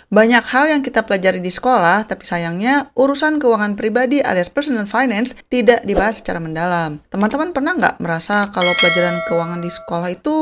Banyak hal yang kita pelajari di sekolah, tapi sayangnya urusan keuangan pribadi alias personal finance tidak dibahas secara mendalam. Teman-teman pernah nggak merasa kalau pelajaran keuangan di sekolah itu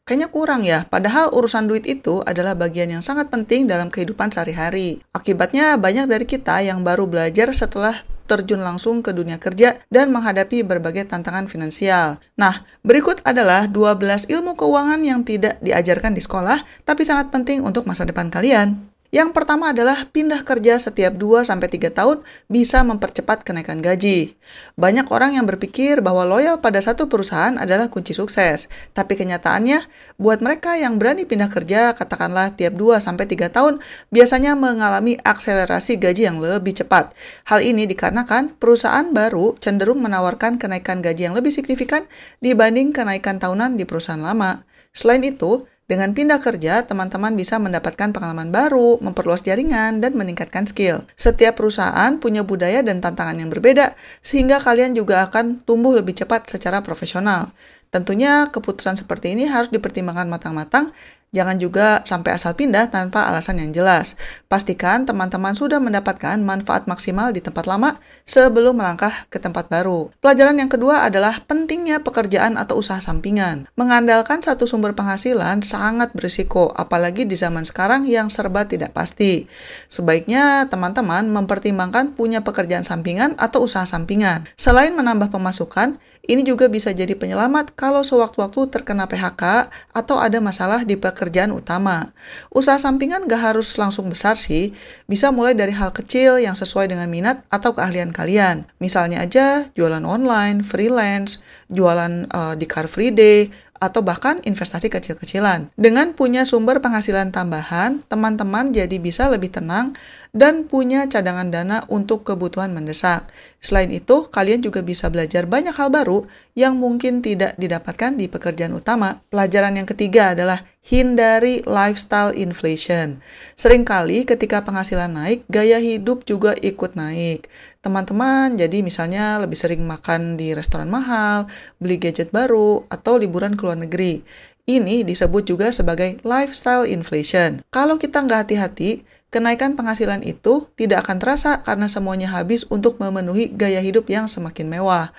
kayaknya kurang ya? Padahal urusan duit itu adalah bagian yang sangat penting dalam kehidupan sehari-hari. Akibatnya banyak dari kita yang baru belajar setelah terjun langsung ke dunia kerja dan menghadapi berbagai tantangan finansial. Nah, berikut adalah 12 ilmu keuangan yang tidak diajarkan di sekolah, tapi sangat penting untuk masa depan kalian. Yang pertama adalah pindah kerja setiap 2-3 tahun bisa mempercepat kenaikan gaji. Banyak orang yang berpikir bahwa loyal pada satu perusahaan adalah kunci sukses. Tapi kenyataannya, buat mereka yang berani pindah kerja, katakanlah tiap 2-3 tahun, biasanya mengalami akselerasi gaji yang lebih cepat. Hal ini dikarenakan perusahaan baru cenderung menawarkan kenaikan gaji yang lebih signifikan dibanding kenaikan tahunan di perusahaan lama. Selain itu, dengan pindah kerja, teman-teman bisa mendapatkan pengalaman baru, memperluas jaringan, dan meningkatkan skill. Setiap perusahaan punya budaya dan tantangan yang berbeda, sehingga kalian juga akan tumbuh lebih cepat secara profesional. Tentunya keputusan seperti ini harus dipertimbangkan matang-matang. Jangan juga sampai asal pindah tanpa alasan yang jelas. Pastikan teman-teman sudah mendapatkan manfaat maksimal di tempat lama sebelum melangkah ke tempat baru. Pelajaran yang kedua adalah pentingnya pekerjaan atau usaha sampingan. Mengandalkan satu sumber penghasilan sangat berisiko, apalagi di zaman sekarang yang serba tidak pasti. Sebaiknya teman-teman mempertimbangkan punya pekerjaan sampingan atau usaha sampingan. Selain menambah pemasukan, ini juga bisa jadi penyelamat kalau sewaktu-waktu terkena PHK atau ada masalah di pekerjaan utama. Usaha sampingan gak harus langsung besar sih, bisa mulai dari hal kecil yang sesuai dengan minat atau keahlian kalian. Misalnya aja jualan online, freelance, jualan di Car Free Day, atau bahkan investasi kecil-kecilan. Dengan punya sumber penghasilan tambahan, teman-teman jadi bisa lebih tenang dan punya cadangan dana untuk kebutuhan mendesak. Selain itu, kalian juga bisa belajar banyak hal baru yang mungkin tidak didapatkan di pekerjaan utama. Pelajaran yang ketiga adalah hindari lifestyle inflation. Seringkali ketika penghasilan naik, gaya hidup juga ikut naik. Teman-teman jadi misalnya lebih sering makan di restoran mahal, beli gadget baru, atau liburan ke luar negeri. Ini disebut juga sebagai lifestyle inflation. Kalau kita nggak hati-hati, kenaikan penghasilan itu tidak akan terasa karena semuanya habis untuk memenuhi gaya hidup yang semakin mewah.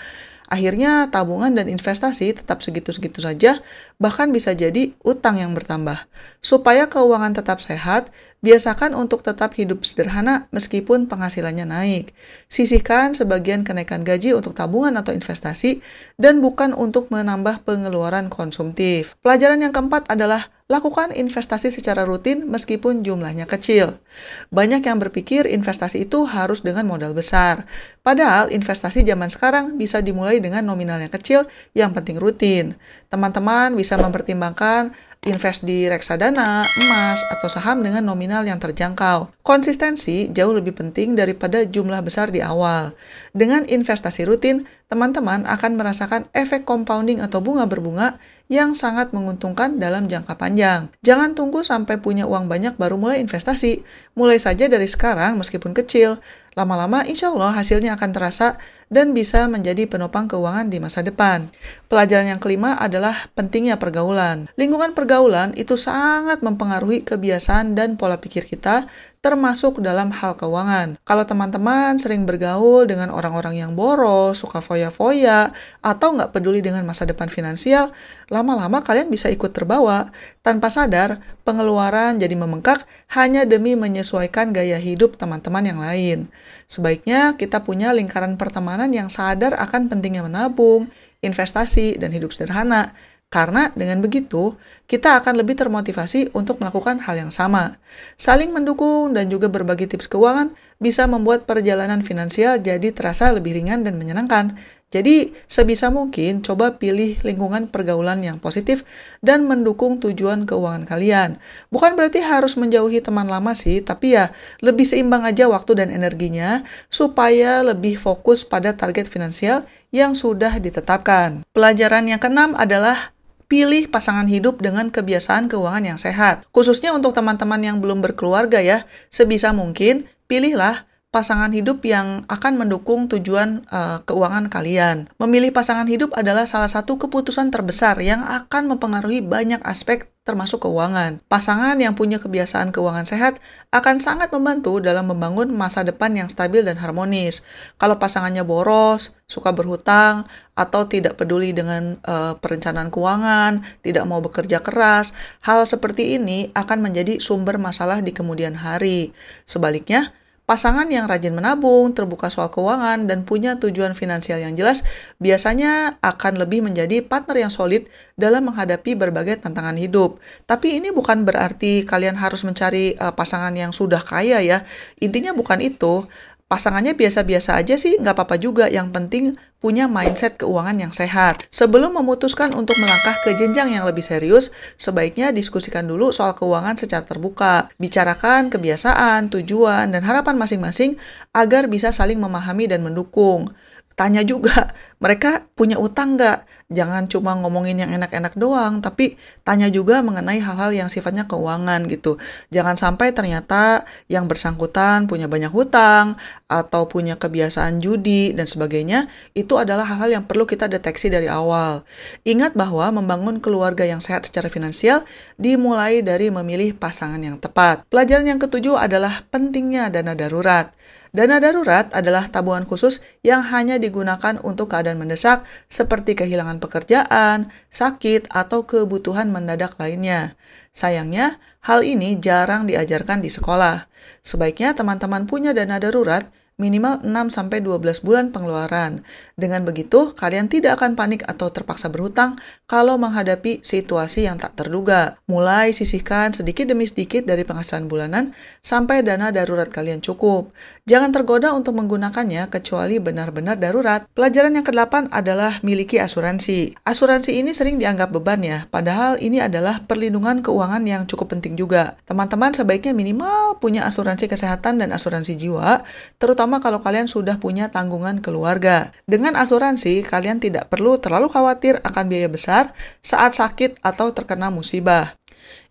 Akhirnya tabungan dan investasi tetap segitu-segitu saja, bahkan bisa jadi utang yang bertambah. Supaya keuangan tetap sehat, biasakan untuk tetap hidup sederhana meskipun penghasilannya naik. Sisihkan sebagian kenaikan gaji untuk tabungan atau investasi dan bukan untuk menambah pengeluaran konsumtif. Pelajaran yang keempat adalah lakukan investasi secara rutin meskipun jumlahnya kecil. Banyak yang berpikir investasi itu harus dengan modal besar. Padahal investasi zaman sekarang bisa dimulai dengan nominal yang kecil, yang penting rutin. Teman-teman bisa mempertimbangkan invest di reksadana, emas, atau saham dengan nominal yang terjangkau. Konsistensi jauh lebih penting daripada jumlah besar di awal. Dengan investasi rutin, teman-teman akan merasakan efek compounding atau bunga berbunga yang sangat menguntungkan dalam jangka panjang. Jangan tunggu sampai punya uang banyak baru mulai investasi. Mulai saja dari sekarang meskipun kecil. Lama-lama insya Allah hasilnya akan terasa dan bisa menjadi penopang keuangan di masa depan. Pelajaran yang kelima adalah pentingnya pergaulan. Lingkungan pergaulan itu sangat mempengaruhi kebiasaan dan pola pikir kita, termasuk dalam hal keuangan. Kalau teman-teman sering bergaul dengan orang-orang yang boros, suka foya-foya, atau nggak peduli dengan masa depan finansial, lama-lama kalian bisa ikut terbawa. Tanpa sadar, pengeluaran jadi membengkak hanya demi menyesuaikan gaya hidup teman-teman yang lain. Sebaiknya kita punya lingkaran pertemanan yang sadar akan pentingnya menabung, investasi, dan hidup sederhana. Karena dengan begitu, kita akan lebih termotivasi untuk melakukan hal yang sama. Saling mendukung dan juga berbagi tips keuangan bisa membuat perjalanan finansial jadi terasa lebih ringan dan menyenangkan. Jadi, sebisa mungkin coba pilih lingkungan pergaulan yang positif dan mendukung tujuan keuangan kalian. Bukan berarti harus menjauhi teman lama sih, tapi ya lebih seimbang aja waktu dan energinya supaya lebih fokus pada target finansial yang sudah ditetapkan. Pelajaran yang keenam adalah pilih pasangan hidup dengan kebiasaan keuangan yang sehat. Khususnya untuk teman-teman yang belum berkeluarga ya, sebisa mungkin pilihlah pasangan hidup yang akan mendukung tujuan keuangan kalian. Memilih pasangan hidup adalah salah satu keputusan terbesar yang akan mempengaruhi banyak aspek termasuk keuangan. Pasangan yang punya kebiasaan keuangan sehat akan sangat membantu dalam membangun masa depan yang stabil dan harmonis. Kalau pasangannya boros, suka berhutang, atau tidak peduli dengan perencanaan keuangan, tidak mau bekerja keras, hal seperti ini akan menjadi sumber masalah di kemudian hari. Sebaliknya, pasangan yang rajin menabung, terbuka soal keuangan, dan punya tujuan finansial yang jelas biasanya akan lebih menjadi partner yang solid dalam menghadapi berbagai tantangan hidup. Tapi ini bukan berarti kalian harus mencari pasangan yang sudah kaya ya. Intinya bukan itu. Pasangannya biasa-biasa aja sih, nggak apa-apa juga. Yang penting punya mindset keuangan yang sehat. Sebelum memutuskan untuk melangkah ke jenjang yang lebih serius, sebaiknya diskusikan dulu soal keuangan secara terbuka. Bicarakan kebiasaan, tujuan, dan harapan masing-masing agar bisa saling memahami dan mendukung. Tanya juga, mereka punya utang nggak? Jangan cuma ngomongin yang enak-enak doang, tapi tanya juga mengenai hal-hal yang sifatnya keuangan gitu. Jangan sampai ternyata yang bersangkutan punya banyak hutang, atau punya kebiasaan judi, dan sebagainya. Itu adalah hal-hal yang perlu kita deteksi dari awal. Ingat bahwa membangun keluarga yang sehat secara finansial dimulai dari memilih pasangan yang tepat. Pelajaran yang ketujuh adalah pentingnya dana darurat. Dana darurat adalah tabungan khusus yang hanya digunakan untuk keadaan mendesak seperti kehilangan pekerjaan, sakit, atau kebutuhan mendadak lainnya. Sayangnya, hal ini jarang diajarkan di sekolah. Sebaiknya teman-teman punya dana darurat minimal 6-12 bulan pengeluaran. Dengan begitu, kalian tidak akan panik atau terpaksa berhutang kalau menghadapi situasi yang tak terduga. Mulai sisihkan sedikit demi sedikit dari penghasilan bulanan sampai dana darurat kalian cukup. Jangan tergoda untuk menggunakannya kecuali benar-benar darurat. Pelajaran yang ke-8 adalah miliki asuransi. Asuransi ini sering dianggap beban ya, padahal ini adalah perlindungan keuangan yang cukup penting juga. Teman-teman sebaiknya minimal punya asuransi kesehatan dan asuransi jiwa, terutama kalau kalian sudah punya tanggungan keluarga. Dengan asuransi, kalian tidak perlu terlalu khawatir akan biaya besar saat sakit atau terkena musibah.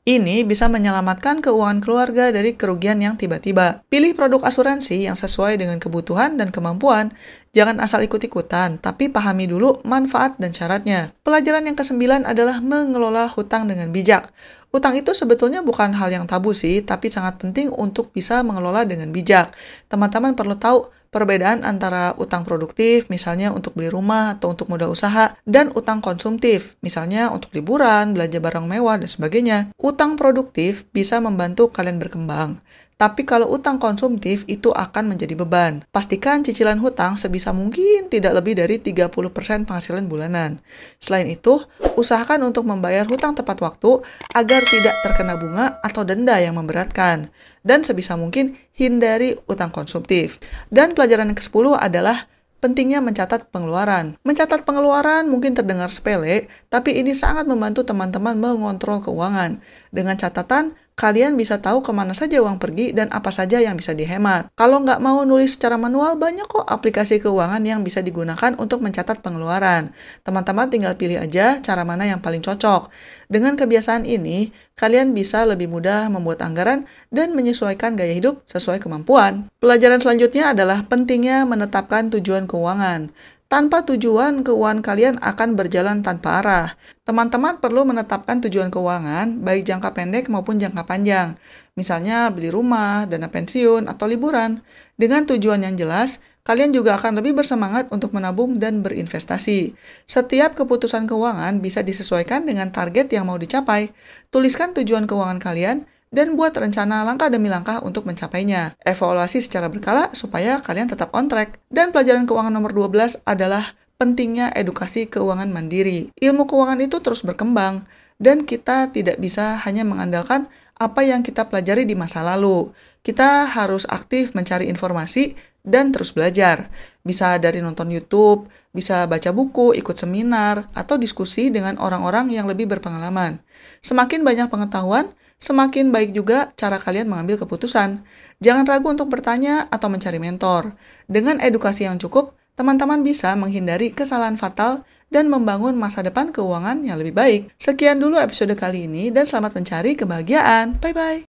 Ini bisa menyelamatkan keuangan keluarga dari kerugian yang tiba-tiba. Pilih produk asuransi yang sesuai dengan kebutuhan dan kemampuan. Jangan asal ikut-ikutan, tapi pahami dulu manfaat dan syaratnya. Pelajaran yang ke-9 adalah mengelola hutang dengan bijak. Utang itu sebetulnya bukan hal yang tabu sih, tapi sangat penting untuk bisa mengelola dengan bijak. Teman-teman perlu tahu perbedaan antara utang produktif, misalnya untuk beli rumah atau untuk modal usaha, dan utang konsumtif, misalnya untuk liburan, belanja barang mewah, dan sebagainya. Utang produktif bisa membantu kalian berkembang. Tapi kalau utang konsumtif itu akan menjadi beban. Pastikan cicilan hutang sebisa mungkin tidak lebih dari 30% penghasilan bulanan. Selain itu, usahakan untuk membayar hutang tepat waktu agar tidak terkena bunga atau denda yang memberatkan. Dan sebisa mungkin hindari utang konsumtif. Dan pelajaran yang ke-10 adalah pentingnya mencatat pengeluaran. Mencatat pengeluaran mungkin terdengar sepele, tapi ini sangat membantu teman-teman mengontrol keuangan. Dengan catatan, kalian bisa tahu kemana saja uang pergi dan apa saja yang bisa dihemat. Kalau nggak mau nulis secara manual, banyak kok aplikasi keuangan yang bisa digunakan untuk mencatat pengeluaran. Teman-teman tinggal pilih aja cara mana yang paling cocok. Dengan kebiasaan ini, kalian bisa lebih mudah membuat anggaran dan menyesuaikan gaya hidup sesuai kemampuan. Pelajaran selanjutnya adalah pentingnya menetapkan tujuan keuangan. Tanpa tujuan, keuangan kalian akan berjalan tanpa arah. Teman-teman perlu menetapkan tujuan keuangan, baik jangka pendek maupun jangka panjang. Misalnya beli rumah, dana pensiun, atau liburan. Dengan tujuan yang jelas, kalian juga akan lebih bersemangat untuk menabung dan berinvestasi. Setiap keputusan keuangan bisa disesuaikan dengan target yang mau dicapai. Tuliskan tujuan keuangan kalian, dan buat rencana langkah demi langkah untuk mencapainya. Evaluasi secara berkala supaya kalian tetap on track. Dan pelajaran keuangan nomor 12 adalah pentingnya edukasi keuangan mandiri. Ilmu keuangan itu terus berkembang, dan kita tidak bisa hanya mengandalkan apa yang kita pelajari di masa lalu. Kita harus aktif mencari informasi dan terus belajar. Bisa dari nonton YouTube, bisa baca buku, ikut seminar, atau diskusi dengan orang-orang yang lebih berpengalaman. Semakin banyak pengetahuan, semakin baik juga cara kalian mengambil keputusan. Jangan ragu untuk bertanya atau mencari mentor. Dengan edukasi yang cukup, teman-teman bisa menghindari kesalahan fatal dan membangun masa depan keuangan yang lebih baik. Sekian dulu episode kali ini dan selamat mencari kebahagiaan. Bye-bye.